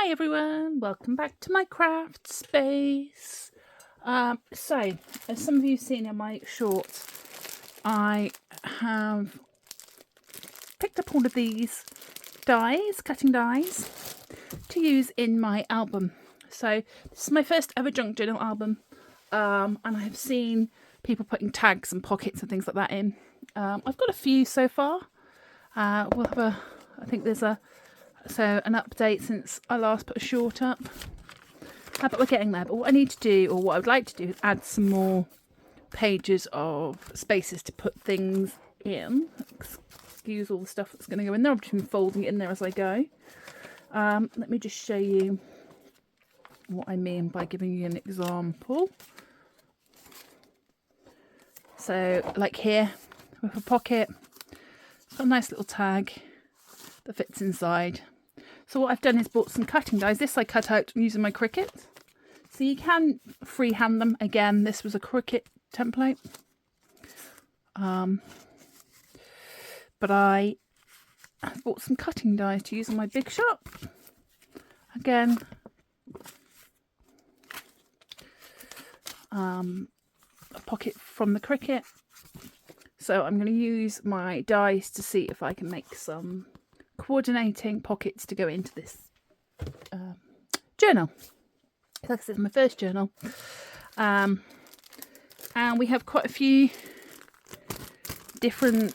Hi everyone, welcome back to my craft space. So, as some of you have seen in my shorts, I have picked up all of these dies, cutting dies, to use in my album. So, this is my first ever junk journal album, and I have seen people putting tags and pockets and things like that in. I've got a few so far. We'll have I think there's an update since I last put a short up. But we're getting there. But what I need to do, or what I would like to do, is add some more pages of spaces to put things in. Excuse all the stuff that's going to go in there. I've just been folding it in there as I go. Let me just show you what I mean by giving you an example. So, like here, with a pocket, it's got a nice little tag that fits inside. So what I've done is bought some cutting dies. This I cut out using my Cricut. So you can freehand them. Again, this was a Cricut template. But I bought some cutting dies to use in my big shop. Again, a pocket from the Cricut. So I'm going to use my dies to see if I can make some coordinating pockets to go into this journal. Like I said, it's my first journal. And we have quite a few different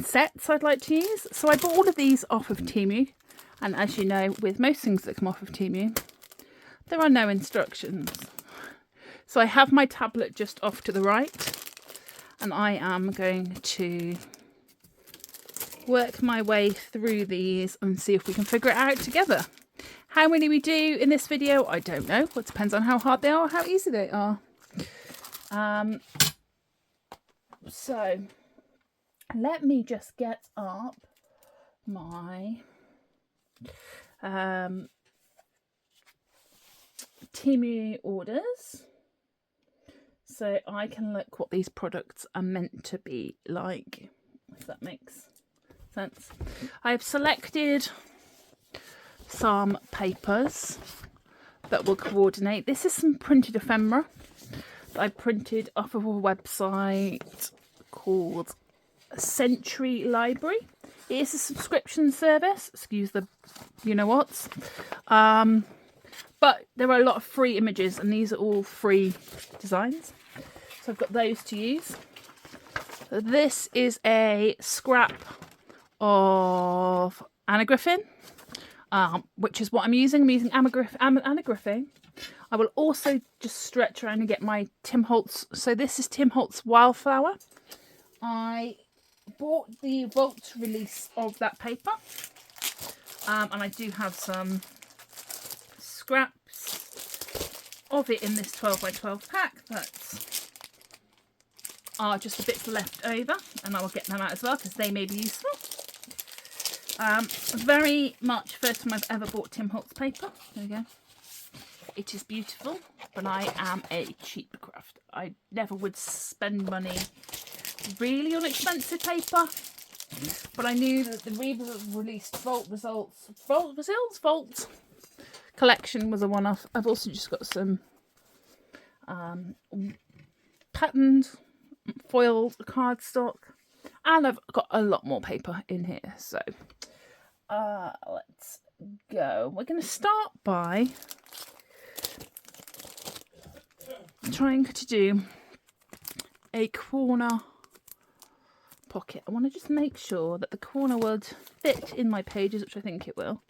sets I'd like to use. So I bought all of these off of Temu. And as you know, with most things that come off of Temu, there are no instructions. So I have my tablet just off to the right. And I am going to work my way through these and see if we can figure it out together. How many we do in this video, I don't know. It depends on how hard they are or how easy they are. So let me just get up my Temu orders so I can look what these products are meant to be like, if that makes sense. I've selected some papers that will coordinate. This is some printed ephemera that I printed off of a website called Century Library. It is a subscription service, excuse the you-know-whats, but there are a lot of free images and these are all free designs. So I've got those to use. So this is a scrap of anagraphing, which is what I'm using. I'm using anagraphing. I will also just stretch around and get my Tim Holtz. So this is Tim Holtz Wildflower. I bought the Vault release of that paper, and I do have some scraps of it in this 12 by 12 pack that are just the bits left over, and I will get them out as well because they may be useful. Very much first time I've ever bought Tim Holtz paper. There we go. It is beautiful, but I am a cheap crafter. I never would spend money really on expensive paper, but I knew that the re-released Vault collection was a one-off. I've also just got some patterned foiled cardstock, and I've got a lot more paper in here. So let's go. We're going to start by trying to do a corner pocket. I want to just make sure that the corner would fit in my pages, which I think it will.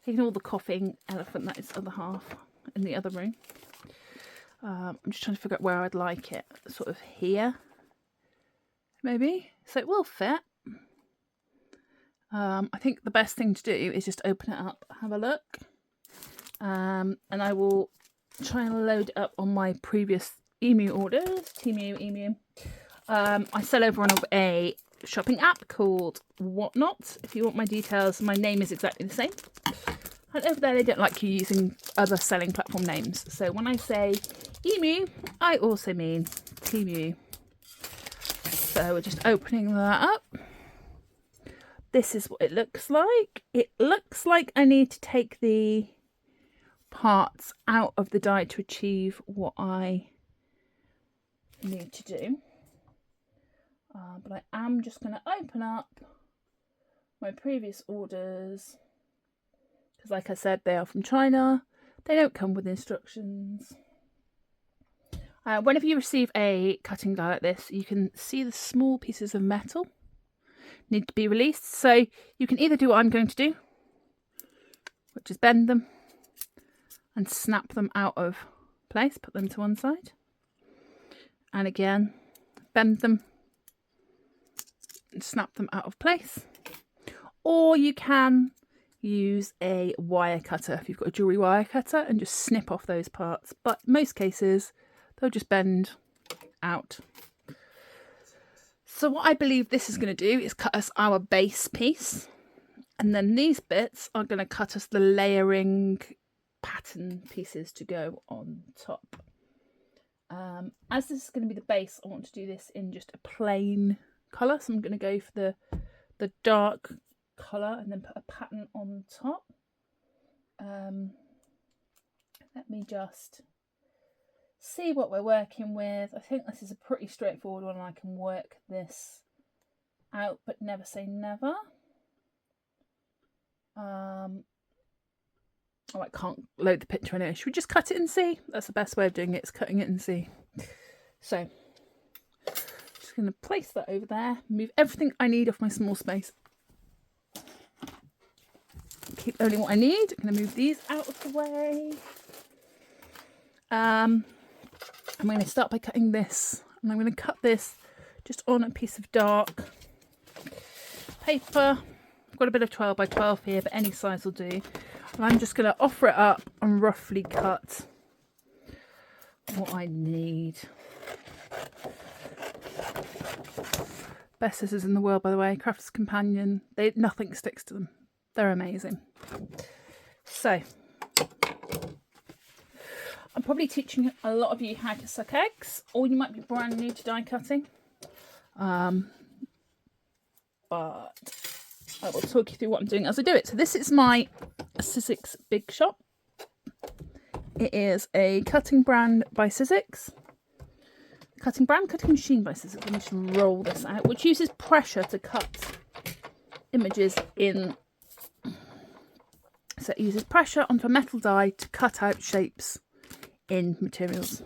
Ignore the coughing elephant, that is the other half in the other room. I'm just trying to figure out where I'd like it. Sort of here, maybe. So it will fit. I think the best thing to do is just open it up, have a look. And I will try and load it up on my previous Temu orders. Temu. I sell over on a shopping app called Whatnot. If you want my details, my name is exactly the same. And over there, they don't like you using other selling platform names. So when I say Emu, I also mean Temu. So we're just opening that up. This is what it looks like. It looks like I need to take the parts out of the die to achieve what I need to do. But I am just going to open up my previous orders because, like I said, they are from China. They don't come with instructions. Whenever you receive a cutting die like this, you can see the small pieces of metal need to be released. So you can either do what I'm going to do, which is bend them and snap them out of place, put them to one side, and again bend them and snap them out of place. Or you can use a wire cutter if you've got a jewellery wire cutter and just snip off those parts, but in most cases they'll just bend out. So what I believe this is going to do is cut us our base piece, and then these bits are going to cut us the layering pattern pieces to go on top. As this is going to be the base, I want to do this in just a plain colour, so I'm going to go for the dark colour and then put a pattern on top. Let me just see what we're working with. I think this is a pretty straightforward one and I can work this out, but never say never. Oh, I can't load the picture anyway. Should we just cut it and see? That's the best way of doing it, is cutting it and see. So, just going to place that over there, move everything I need off my small space. Keep only what I need. I'm going to move these out of the way. I'm going to start by cutting this, and I'm going to cut this just on a piece of dark paper. I've got a bit of 12 by 12 here, but any size will do. And I'm just going to offer it up and roughly cut what I need. Best scissors in the world, by the way. Crafter's Companion. Nothing sticks to them. They're amazing. So, I'm probably teaching a lot of you how to suck eggs, or you might be brand new to die cutting. But I will talk you through what I'm doing as I do it. So this is my Sizzix Big Shot. It is a cutting brand by Sizzix. Cutting machine by Sizzix. Let me just roll this out, which uses pressure to cut images in. So it uses pressure onto a metal die to cut out shapes in materials.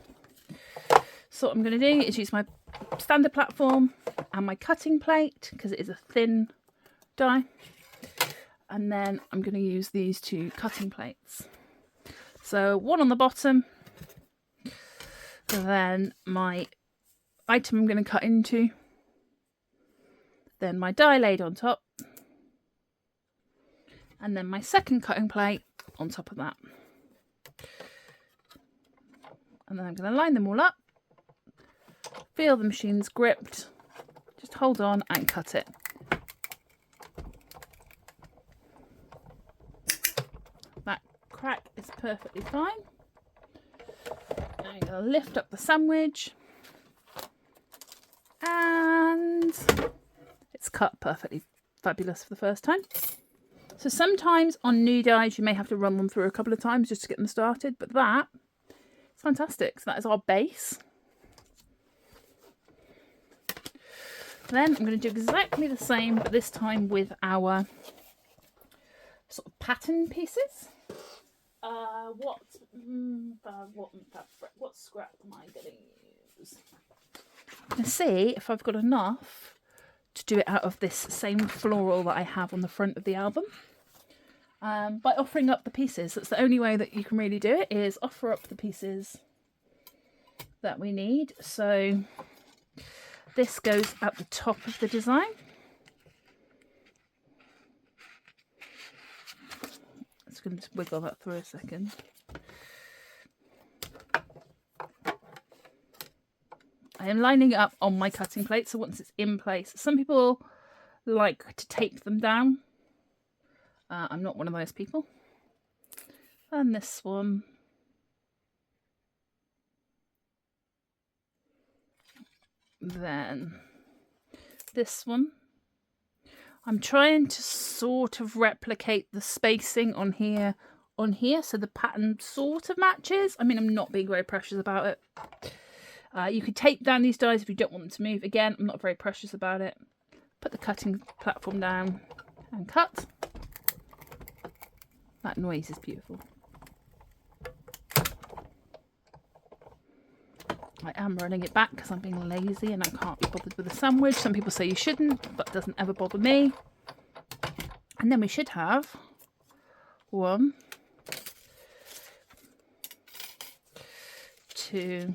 So what I'm going to do is use my standard platform and my cutting plate, because it is a thin die, and then I'm going to use these two cutting plates. So one on the bottom, then my item I'm going to cut into, then my die laid on top, and then my second cutting plate on top of that. And then I'm going to line them all up, feel the machine's gripped, just hold on and cut it. That crack is perfectly fine. Now I'm going to lift up the sandwich, and it's cut perfectly fabulous for the first time. So sometimes on new dies you may have to run them through a couple of times just to get them started, but that is fantastic. So that is our base. Then I'm going to do exactly the same, but this time with our sort of pattern pieces. What scrap am I going to use? I'm going to see if I've got enough to do it out of this same floral that I have on the front of the album. By offering up the pieces. That's the only way that you can really do it, is offer up the pieces that we need. So this goes at the top of the design. Just going to wiggle that through a second. I am lining it up on my cutting plate, so once it's in place, some people like to tape them down. I'm not one of those people. And this one. Then this one. I'm trying to sort of replicate the spacing on here on here, so the pattern sort of matches. I mean, I'm not being very precious about it. You could tape down these dies if you don't want them to move. Again, I'm not very precious about it. Put the cutting platform down and cut. That noise is beautiful. I am rolling it back because I'm being lazy and I can't be bothered with a sandwich. Some people say you shouldn't, but it doesn't ever bother me. And then we should have 1, 2,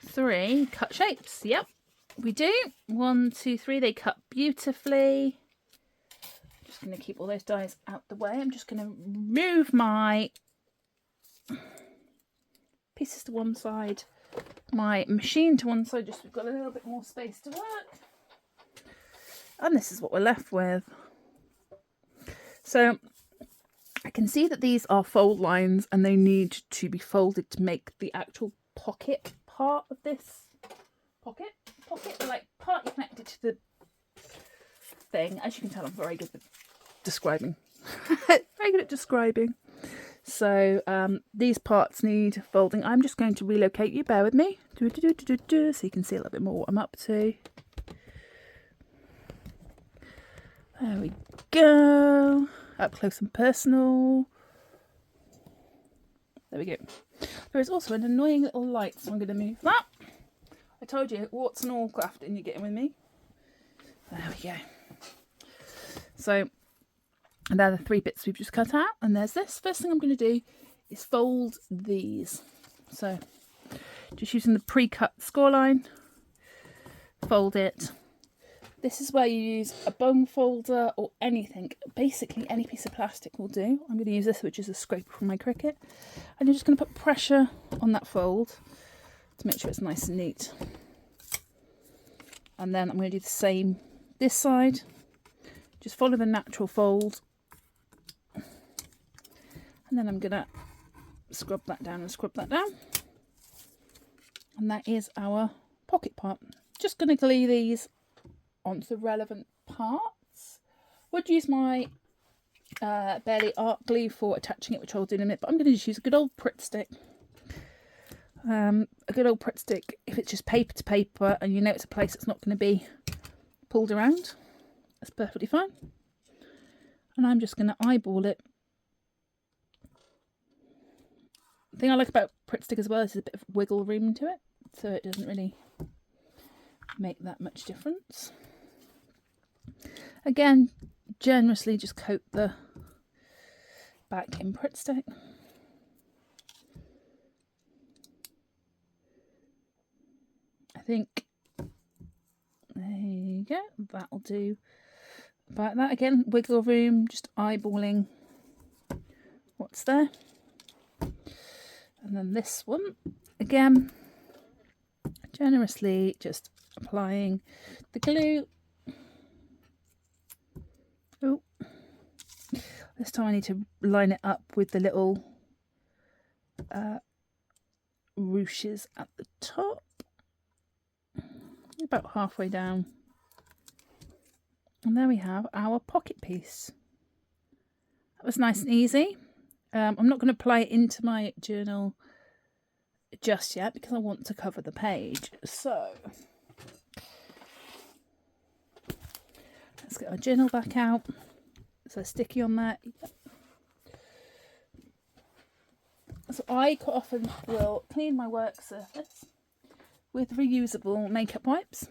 3 cut shapes. Yep, we do. 1, 2, 3. They cut beautifully. Just going to keep all those dies out the way. I'm just going to move my pieces to one side, my machine to one side, just so we've got a little bit more space to work. And this is what we're left with. So I can see that these are fold lines and they need to be folded to make the actual pocket part of this pocket, like partly connected to the thing. As you can tell, I'm very good at describing. Very good at describing. So these parts need folding. I'm just going to relocate you. Bear with me. So you can see a little bit more what I'm up to. There we go. Up close and personal. There we go. There is also an annoying little light, so I'm going to move that. I told you, warts and all crafting, you're getting with me. There we go. So, and they're the 3 bits we've just cut out. And there's this. First thing I'm going to do is fold these. So, just using the pre-cut score line, fold it. This is where you use a bone folder or anything. Basically, any piece of plastic will do. I'm going to use this, which is a scraper from my Cricut. And you're just going to put pressure on that fold to make sure it's nice and neat. And then I'm going to do the same this side. Just follow the natural fold. And then I'm going to scrub that down and scrub that down. And that is our pocket part. Just going to glue these onto the relevant parts. Would use my Barely Art glue for attaching it, which I'll do in a minute, but I'm going to just use a good old Pritt stick. A good old Pritt stick, if it's just paper to paper and you know it's a place that's not going to be pulled around, that's perfectly fine. And I'm just going to eyeball it. The thing I like about Pritt stick as well is there's a bit of wiggle room to it, so it doesn't really make that much difference. Again, generously just coat the back in Pritt stick. I think there you go, that'll do about that. Again, wiggle room, just eyeballing what's there. And then this one, again, generously just applying the glue. Oh, this time I need to line it up with the little ruches at the top. About halfway down. And there we have our pocket piece. That was nice and easy. I'm not going to apply it into my journal just yet because I want to cover the page. So let's get our journal back out. So sticky on that. So I quite often will clean my work surface with reusable makeup wipes.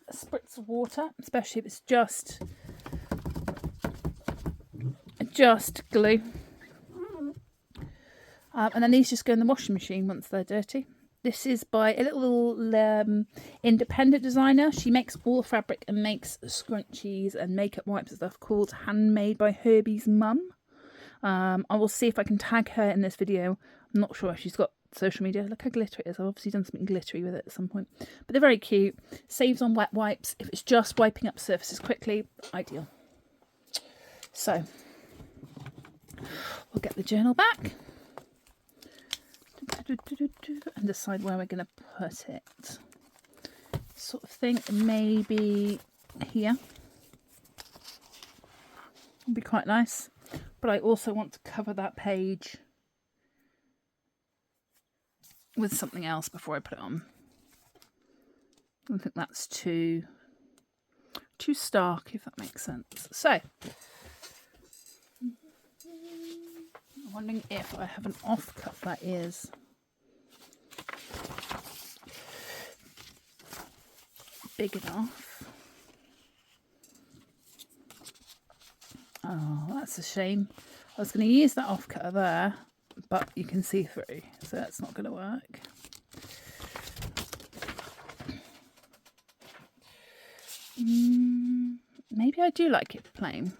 A spritz of water, especially if it's just glue. And then these just go in the washing machine once they're dirty. This is by a little independent designer. She makes all the fabric and makes scrunchies and makeup wipes and stuff, called Handmade by Herbie's mum. I will see if I can tag her in this video. I'm not sure if she's got social media. Look how glittery it is. I've obviously done something glittery with it at some point. But they're very cute. Saves on wet wipes. If it's just wiping up surfaces quickly, ideal. So we'll get the journal back and decide where we're going to put it. Sort of think maybe here. It'll be quite nice. But I also want to cover that page with something else before I put it on. I don't think that's too stark, if that makes sense. So, I'm wondering if I have an offcut that is big enough. Oh, that's a shame. I was going to use that offcutter there, but you can see through, so that's not going to work. Maybe I do like it plain,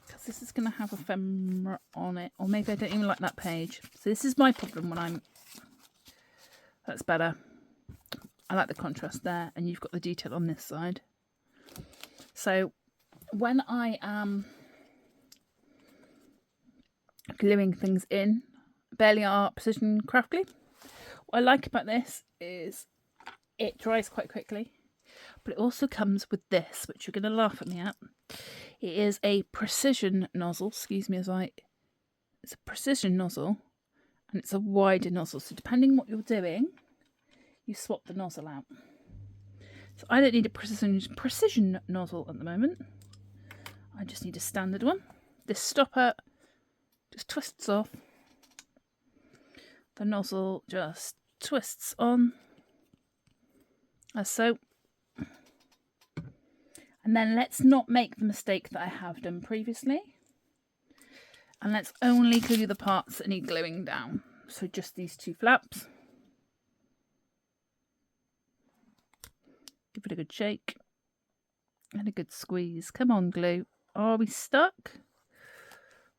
because this is going to have ephemera on it, or maybe I don't even like that page. So this is my problem when I'm... That's better. I like the contrast there, and you've got the detail on this side. So when I am gluing things in, Barely Art Precision Craft Glue, what I like about this is it dries quite quickly, but it also comes with this, which you're going to laugh at me at. It is a precision nozzle, excuse me as it's a precision nozzle, and it's a wider nozzle, so depending what you're doing, you swap the nozzle out. So I don't need a precision nozzle at the moment. I just need a standard one. This stopper just twists off. The nozzle just twists on, as so. And then let's not make the mistake that I have done previously. And let's only glue the parts that need gluing down. So just these two flaps. Give it a good shake. And a good squeeze. Come on, glue. Are we stuck?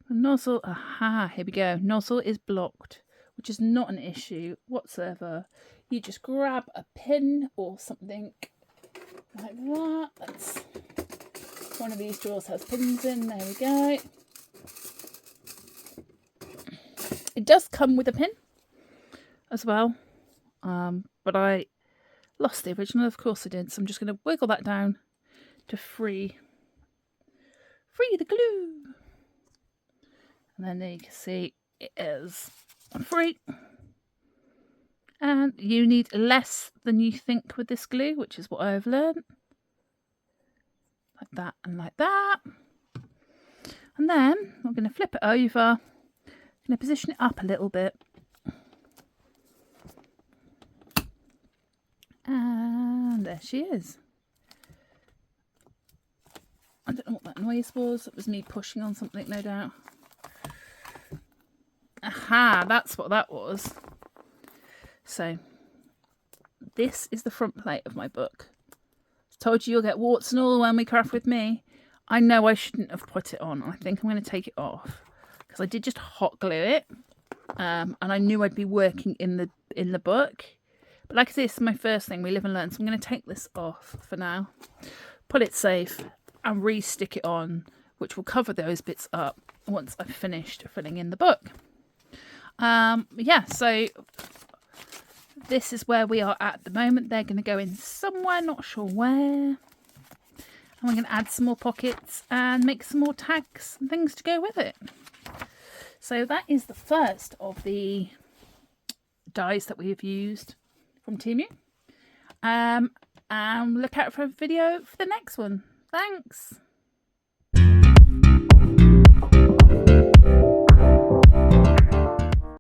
The nozzle, aha, here we go. Nozzle is blocked, which is not an issue whatsoever. You just grab a pin or something like that. That's one of these drawers has pins in. There we go. It does come with a pin as well, but I lost the original. Of course I did. So I'm just going to wiggle that down to free the glue. And then there you can see it is free. And you need less than you think with this glue, which is what I've learned. Like that and like that. And then I'm going to flip it over. I'm going to position it up a little bit. And there she is. I don't know what that noise was. It was me pushing on something, no doubt. Aha, that's what that was. So, this is the front plate of my book. I told you you'll get warts and all when we craft with me. I know I shouldn't have put it on. I think I'm going to take it off because I did just hot glue it, and I knew I'd be working in the book. But like I say, this is my first thing. We live and learn, so I'm going to take this off for now, put it safe, and re-stick it on, which will cover those bits up once I've finished filling in the book. Yeah, so this is where we are at the moment. They're going to go in somewhere, not sure where. And we're going to add some more pockets and make some more tags and things to go with it. So that is the first of the dies that we have used from Temu. And look out for a video for the next one. Thanks.